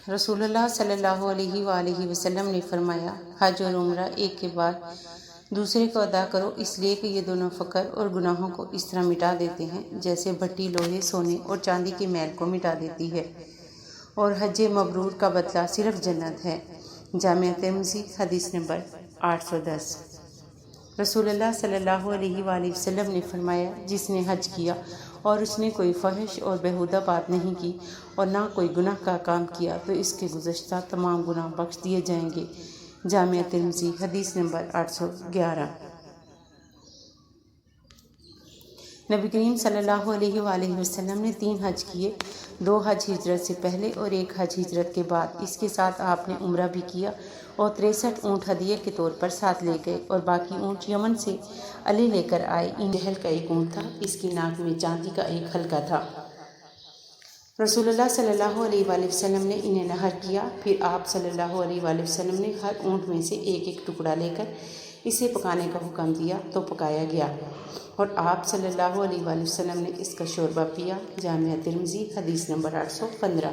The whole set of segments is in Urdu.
رسول اللہ صلی اللہ علیہ وآلہ وسلم نے فرمایا، حج اور عمرہ ایک کے بعد دوسرے کو ادا کرو، اس لیے کہ یہ دونوں فقر اور گناہوں کو اس طرح مٹا دیتے ہیں جیسے بھٹی لوہے، سونے اور چاندی کے میل کو مٹا دیتی ہے، اور حج مبرور کا بدلہ صرف جنت ہے۔ جامع ترمذی حدیث نمبر 810۔ رسول اللہ صلی اللہ علیہ وآلہ وسلم نے فرمایا، جس نے حج کیا اور اس نے کوئی فحش اور بیہودہ بات نہیں کی اور نہ کوئی گناہ کا کام کیا تو اس کے گزشتہ تمام گناہ بخش دیے جائیں گے۔ جامع ترمذی حدیث نمبر 811۔ نبی کریم صلی اللہ علیہ وآلہ وسلم نے 3 حج کیے، 2 حج ہجرت سے پہلے اور 1 حج ہجرت کے بعد۔ اس کے ساتھ آپ نے عمرہ بھی کیا اور 63 اونٹ ہدیے کے طور پر ساتھ لے گئے، اور باقی اونٹ یمن سے علی لے کر آئے۔ ان جہل کا ایک اونٹ تھا، اس کی ناک میں چاندی کا ایک حلقہ تھا۔ رسول اللہ صلی اللہ علیہ وآلہ وسلم نے انہیں نحر کیا، پھر آپ صلی اللہ علیہ وآلہ وسلم نے ہر اونٹ میں سے ایک ایک ٹکڑا لے کر اسے پکانے کا حکم دیا تو پکایا گیا، اور آپ صلی اللہ علیہ وآلہ وسلم نے اس کا شوربہ پیا۔ جامع ترمذی حدیث نمبر 815۔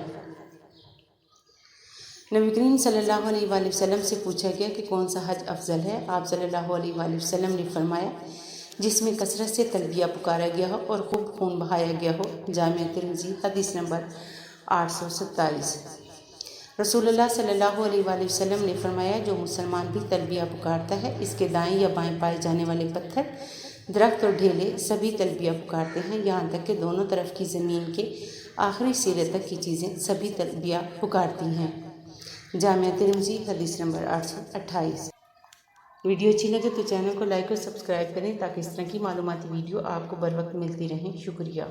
نبی کریم صلی اللہ علیہ وآلہ وسلم سے پوچھا گیا کہ کون سا حج افضل ہے؟ آپ صلی اللہ علیہ وآلہ وسلم نے فرمایا، جس میں کثرت سے تلبیہ پکارا گیا ہو اور خوب خون بہایا گیا ہو۔ جامع ترمذی حدیث نمبر 827۔ رسول اللہ صلی اللہ علیہ وآلہ وسلم نے فرمایا، جو مسلمان بھی تلبیہ پکارتا ہے، اس کے دائیں یا بائیں پائے جانے والے پتھر، درخت اور ڈھیلے سبھی تلبیہ پکارتے ہیں، یہاں تک کہ دونوں طرف کی زمین کے آخری سرے تک کی چیزیں سبھی تلبیہ پکارتی ہیں۔ جامع ترمذی حدیث نمبر 828۔ ویڈیو اچھی لگے تو چینل کو لائک اور سبسکرائب کریں تاکہ اس طرح کی معلوماتی ویڈیو آپ کو بر وقت ملتی رہیں۔ شکریہ۔